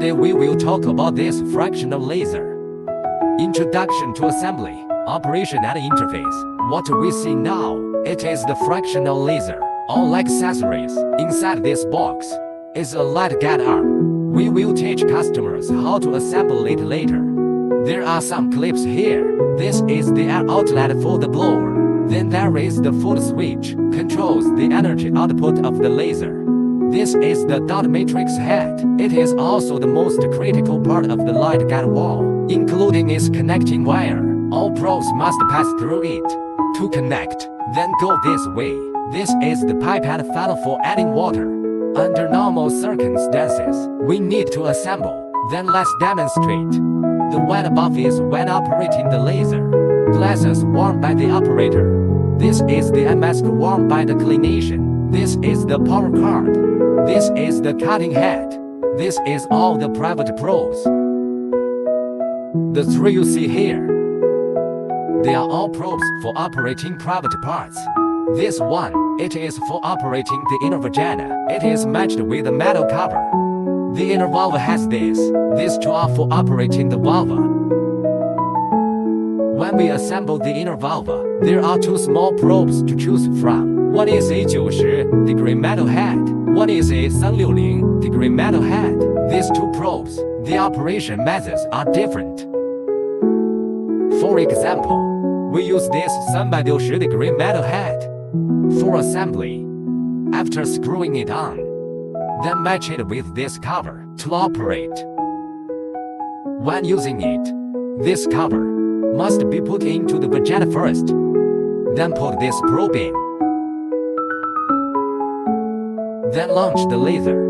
Today we will talk about this fractional laser. Introduction to assembly, operation and interface. What we see now, it is the fractional laser. All accessories inside this box is a light guide arm. We will teach customers how to assemble it later. There are some clips here. This is the air outlet for the blower. Then there is the foot switch, controls the energy output of the laser. This is the dot matrix head. It is also the most critical part of the light guide wall, including its connecting wire. All probes must pass through it to connect, then go this way. This is the pipette funnel for adding water. Under normal circumstances, we need to assemble. Then let's demonstrate. The one above is when operating the laser. Glasses worn by the operator. This is the mask worn by the clinician. This is the power card. This is the cutting head. This is all the private probes. The three you see here, they are all probes for operating private parts. This one, it is for operating the inner vagina. It is matched with a metal cover. The inner vulva has this. These two are for operating the vulva. When we assemble the inner vulva, there are two small probes to choose from. One is a 90-degree metal head. One is a 360-degree metal head. These two probes, the operation methods are different. For example, we use this 360-degree metal head for assembly. After screwing it on, then match it with this cover to operate. When using it, this cover must be put into the vagina first, then put this probe in. Then launch the laser.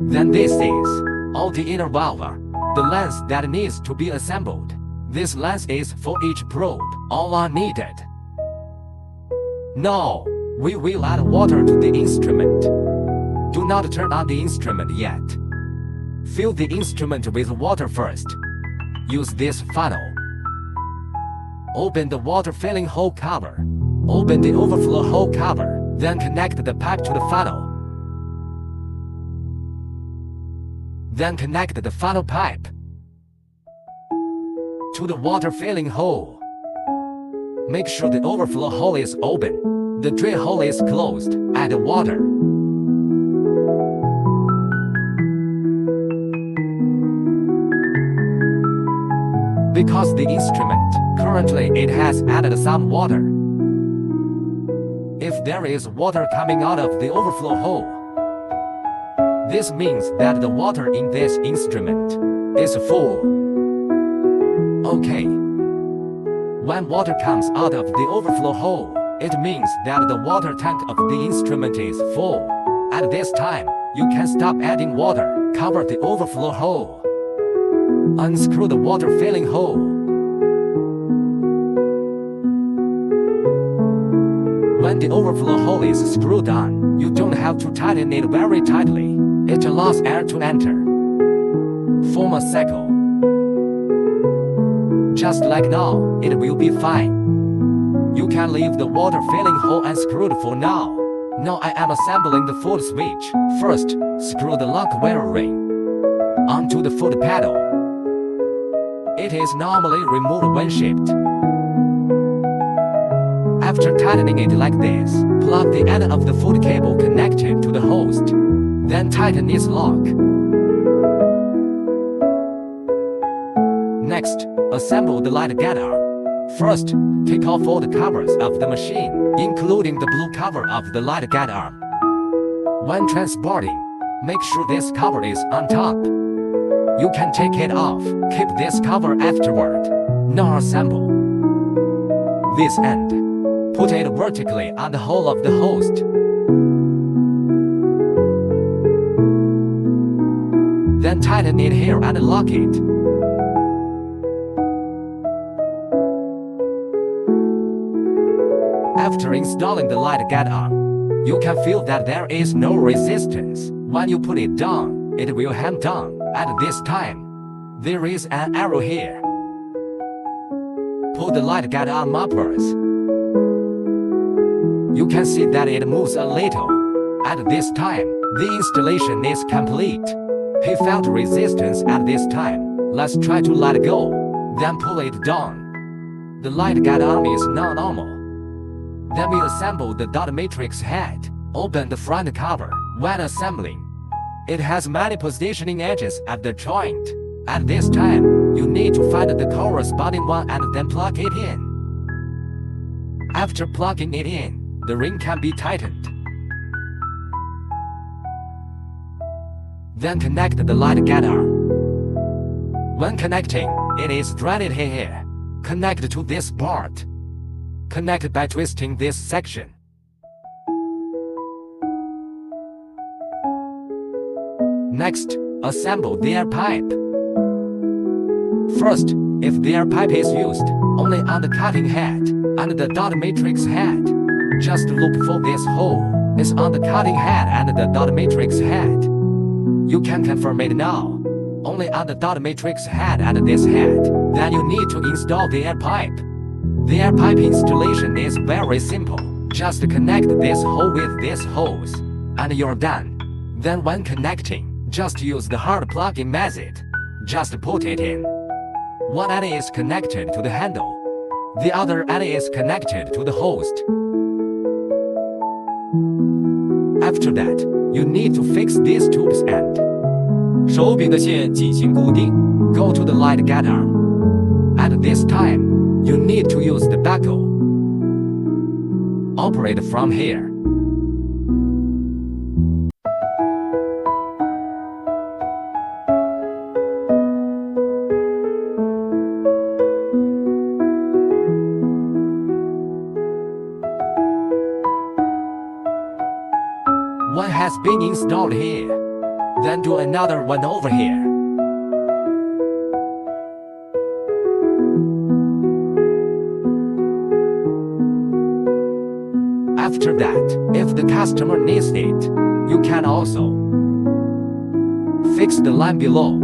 Then this is all the inner vulva, the length that needs to be assembled. This length is for each probe. All are needed. Now, we will add water to the instrument. Do not turn on the instrument yet. Fill the instrument with water first. Use this funnel. Open the water filling hole cover. Open the overflow hole cover. Then connect the pipe to the funnel. Then connect the funnel pipe to the water filling hole. Make sure the overflow hole is open. The drain hole is closed. Add water. Because the instrument, currently it has added some water. If there is water coming out of the overflow hole, this means that the water in this instrument is full. Okay. When water comes out of the overflow hole, it means that the water tank of the instrument is full. At this time, you can stop adding water. Cover the overflow hole. Unscrew the water filling hole. When the overflow hole is screwed on, you don't have to tighten it very tightly. It allows air to enter. Form a circle. Just like now, it will be fine. You can leave the water filling hole unscrewed for now. Now I am assembling the foot switch. First, screw the lock wire ring onto the foot pedal. It is normally removed when shipped. After tightening it like this, plug the end of the foot cable connected to the host. Then tighten its lock. Next, assemble the light guide arm. First, take off all the covers of the machine, including the blue cover of the light guide arm. When transporting, make sure this cover is on top. You can take it off. Keep this cover afterward. Now assemble this end. Put it vertically on the hole of the host. Then tighten it here and lock it. After installing the light guide arm, you can feel that there is no resistance. When you put it down, it will hang down. At this time, there is an arrow here. Pull the light guide arm upwards. You can see that it moves a little. At this time, the installation is complete. He felt resistance at this time. Let's try to let go, then pull it down. The light gate arm is not normal. Then we assemble the dot matrix head. Open the front cover. When assembling, it has many positioning edges at the joint. At this time, you need to find the corresponding one and then plug it in. After plugging it in, the ring can be tightened. Then connect the light gate arm. When connecting, it is threaded here. Connect to this part. Connect by twisting this section. Next, assemble the air pipe. First, if the air pipe is used only on the cutting head and the dot matrix head, just look for this hole is on the cutting head and the dot matrix head. You can confirm it now. Only on the dot matrix head and this head. Then you need to install the air pipe. The air pipe installation is very simple. Just connect this hole with this hose, and you're done. Then when connecting, just use the hard plug-in method. Just put it in. One end is connected to the handle. The other end is connected to the host. After that, you need to fix these tubes end. 手柄的线进行固定。 Go to the light gate arm. At this time, you need to use the buckle. Operate from here. One has been installed here. Then do another one over here. After that, if the customer needs it, you can also fix the line below.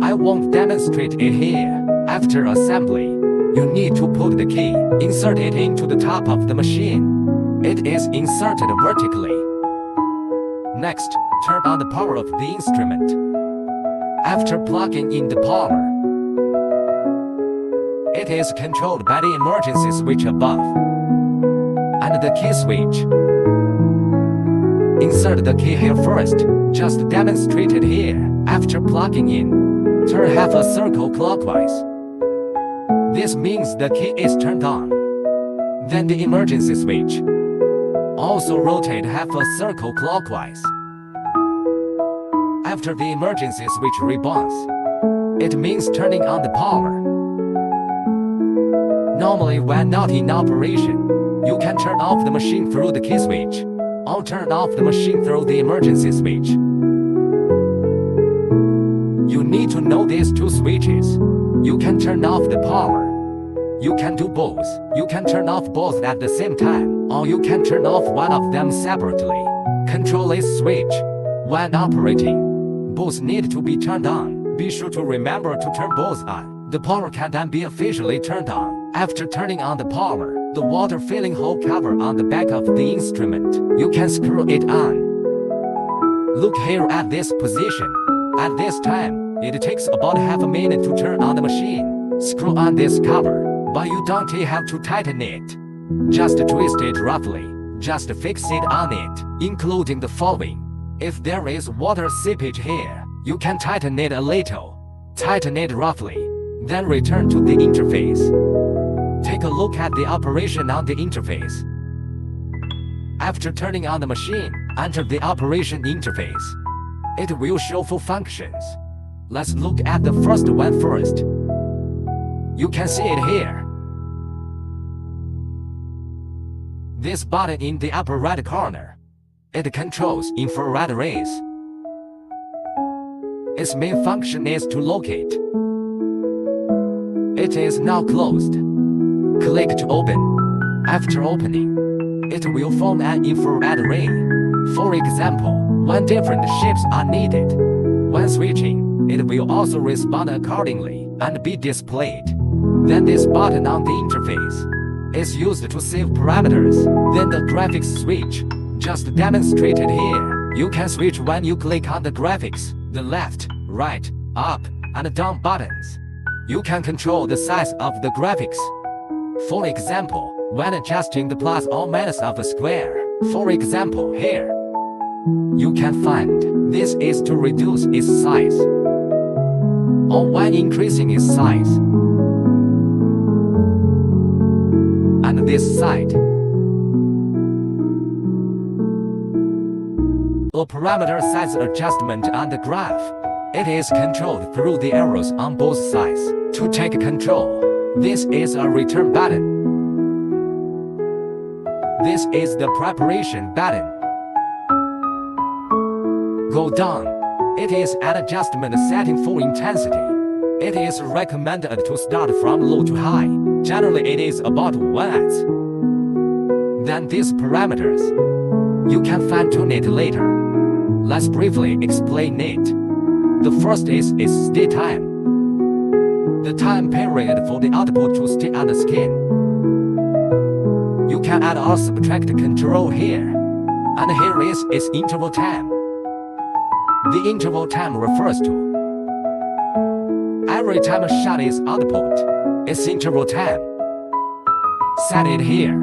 I won't demonstrate it here. After assembly, you need to put the key, insert it into the top of the machine. It is inserted vertically. Next, turn on the power of the instrument. After plugging in the power, it is controlled by the emergency switch above and the key switch. Insert the key here first, just demonstrated here. After plugging in, turn half a circle clockwise. This means the key is turned on. Then the emergency switch. Also rotate half a circle clockwise. After the emergency switch rebounds, it means turning on the power. Normally when not in operation, you can turn off the machine through the key switch, or turn off the machine through the emergency switch. You need to know these two switches. You can turn off the power. You can do both. You can turn off both at the same time, or you can turn off one of them separately. Control this switch. When operating, both need to be turned on. Be sure to remember to turn both on. The power can then be officially turned on. After turning on the power, the water filling hole cover on the back of the instrument, you can screw it on. Look here at this position. At this time, it takes about half a minute to turn on the machine. Screw on this cover, but you don't have to tighten it. Just twist it roughly. Just fix it on it, including the following. If there is water seepage here, you can tighten it a little. Tighten it roughly, then return to the interface. Take a look at the operation on the interface. After turning on the machine, enter the operation interface. It will show full functions. Let's look at the first one first. You can see it here. This button in the upper right corner. It controls infrared rays. Its main function is to locate. It is now closed. Click to open. After opening, it will form an infrared ray. For example, when different shapes are needed. When switching, it will also respond accordingly and be displayed. Then this button on the interface is used to save parameters. Then the graphics switch. Just demonstrated here. You can switch when you click on the graphics, the left, right, up, and down buttons. You can control the size of the graphics. For example, when adjusting the plus or minus of a square, for example here, you can find this is to reduce its size, or when increasing its size. And this side, a parameter size adjustment on the graph. It is controlled through the arrows on both sides. To take control, this is a return button. This is the preparation button. Go down. It is an adjustment setting for intensity. It is recommended to start from low to high. Generally it is about 1Hz. Then these parameters, you can fine-tune it later. Let's briefly explain it. The first is stay time. The time period for the output to stay on the skin. You can add or subtract control here. And here is its interval time. The interval time refers to every time a shot is output, its interval time. Set it here.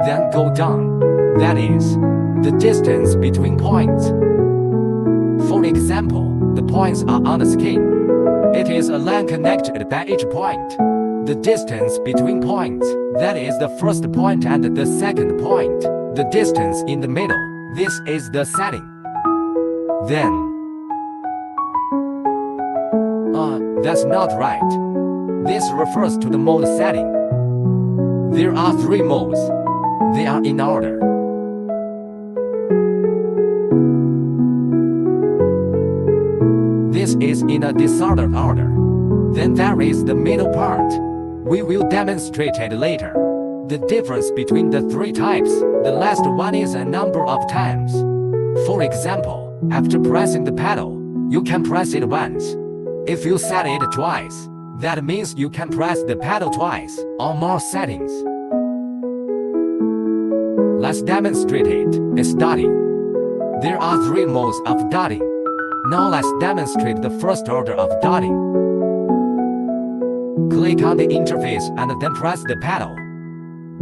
Then go down. That is the distance between points. For example, the points are on the skin. It is a line connected by each point. The distance between points, that is the first point and the second point. The distance in the middle, this is the setting. Then, that's not right. This refers to the mode setting. There are 3 modes. They are in order. This is in a disordered order. Then there is the middle part. We will demonstrate it later. The difference between the 3 types, the last one is a number of times. For example, after pressing the pedal, you can press it once. If you set it twice, that means you can press the pedal twice, or more settings. Let's demonstrate it. Starting. There are 3 modes of dotting. Now let's demonstrate the first order of dotting. Click on the interface and then press the pedal.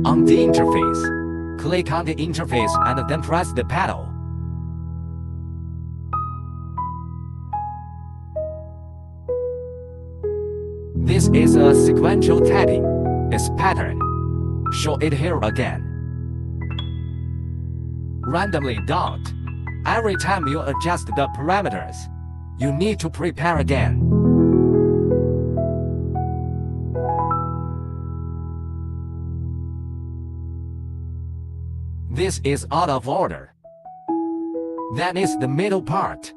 On the interface, click on the interface and then press the pedal. This is a sequential tapping. Its pattern. Show it here again. Randomly dot. Every time you adjust the parameters, you need to prepare again. This is out of order. Then is the middle part.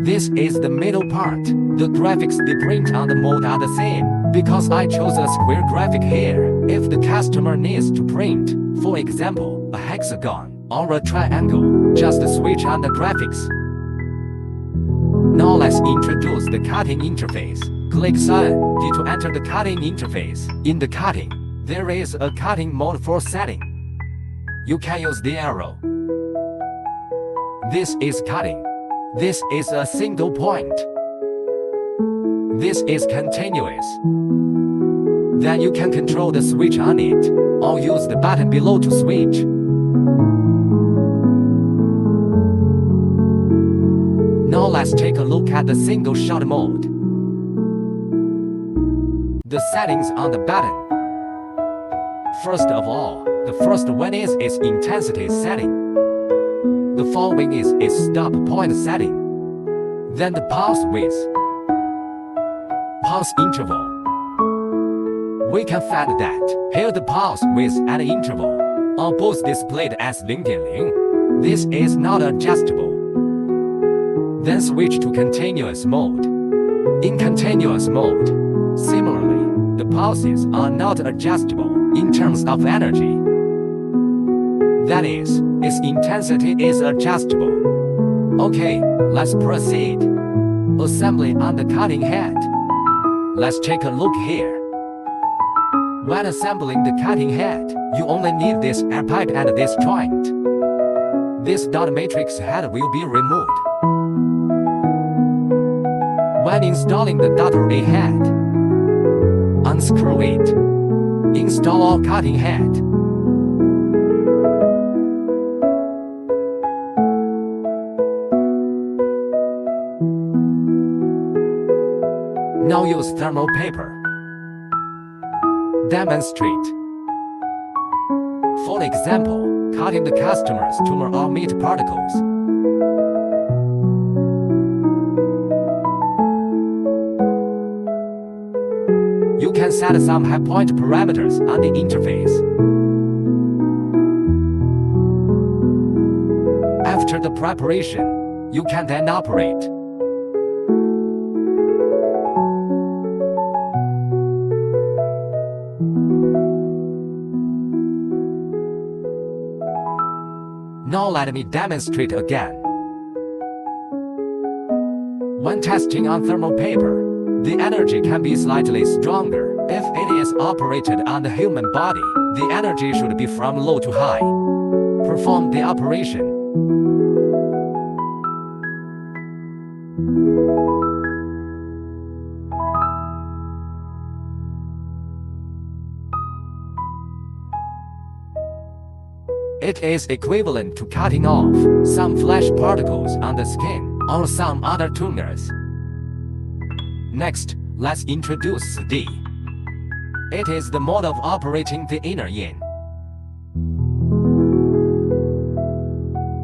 This is the middle part. The graphics they print on the mode are the same. Because I chose a square graphic here, if the customer needs to print, for example, a hexagon or a triangle, just switch on the graphics. Now let's introduce the cutting interface. Click Sign D to enter the cutting interface. In the cutting, there is a cutting mode for setting. You can use the arrow. This is cutting. This is a single point. This is continuous. Then you can control the switch on it, or use the button below to switch. Now let's take a look at the single shot mode. The settings on the button. First of all, the first one is its intensity setting. The following is its stop point setting. Then the pulse width. Pulse interval. We can find that here the pulse width and interval are both displayed as 0.0. This is not adjustable. Then switch to continuous mode. In continuous mode, similarly, the pulses are not adjustable in terms of energy. That is, its intensity is adjustable. Okay, let's proceed. Assembly on the cutting head. Let's take a look here. When assembling the cutting head, you only need this air pipe and this joint. This dot matrix head will be removed. When installing the dot array head, unscrew it. Install all cutting head. Now use thermal paper. Demonstrate. For example, cutting the customer's tumor or meat particles. You can set some high point parameters on the interface. After the preparation, you can then operate. Now let me demonstrate again. When testing on thermal paper, the energy can be slightly stronger. If it is operated on the human body, the energy should be from low to high. Perform the operation. It is equivalent to cutting off some flesh particles on the skin or some other tumors. Next, let's introduce D. It is the mode of operating the inner yin.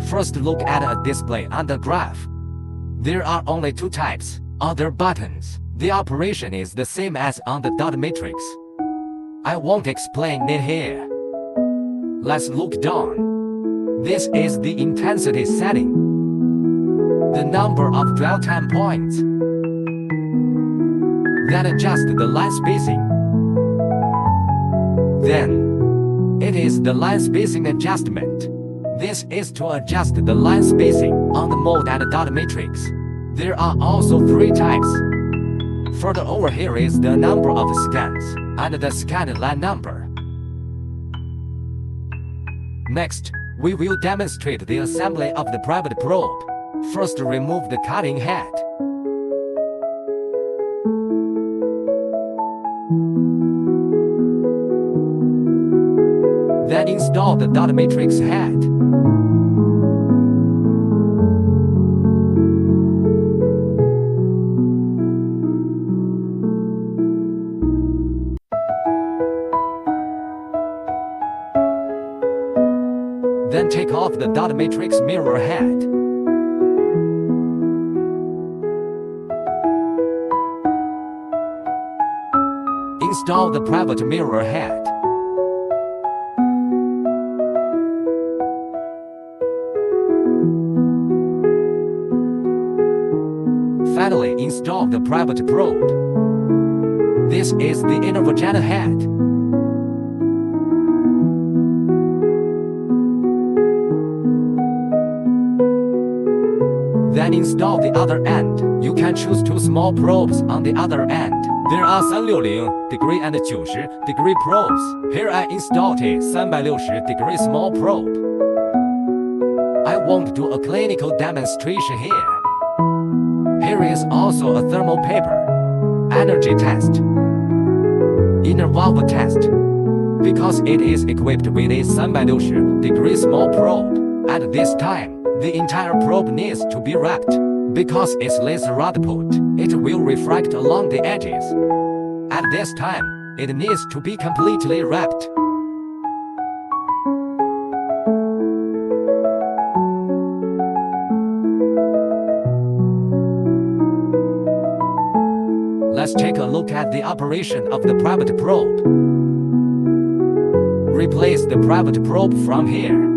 First, look at a display on the graph. There are only two types, other buttons. The operation is the same as on the dot matrix. I won't explain it here. Let's look down. This is the intensity setting. The number of dwell time points. Then adjust the line spacing. Then, it is the line spacing adjustment. This is to adjust the line spacing on the mode and dot matrix. There are also three types. Further over here is the number of scans and the scan line number. Next, we will demonstrate the assembly of the private probe. First, remove the cutting head. Then install the dot matrix head. Then take off the dot matrix mirror head. Install the private mirror head. Finally, install the private probe. This is the inner vagina head. Then install the other end. You can choose two small probes on the other end. There are 360 and 90 probes. Here I installed a 360 small probe. I won't do a clinical demonstration here. Here is also a thermal paper, energy test, inner valve test. Because it is equipped with a 360 small probe, at this time, the entire probe needs to be wrapped. Because it's laser output, it will refract along the edges. At this time, it needs to be completely wrapped. Let's take a look at the operation of the private probe. Replace the private probe from here.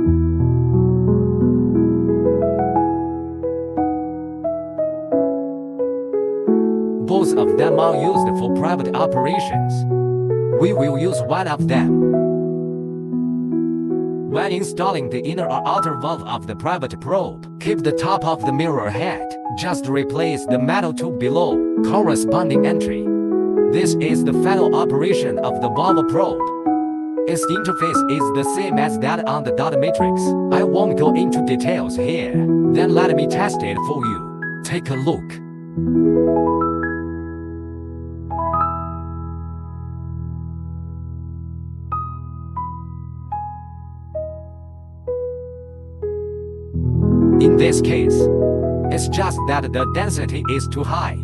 Both of them are used for private operations. We will use one of them. When installing the inner or outer valve of the private probe, keep the top of the mirror head Just replace the metal tube below corresponding entry. This is the final operation of the valve probe. Its interface is the same as that on the dot matrix. I won't go into details here. Then let me test it for you. Take a look. In this case, it's just that the density is too high.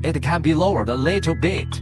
It can be lowered a little bit.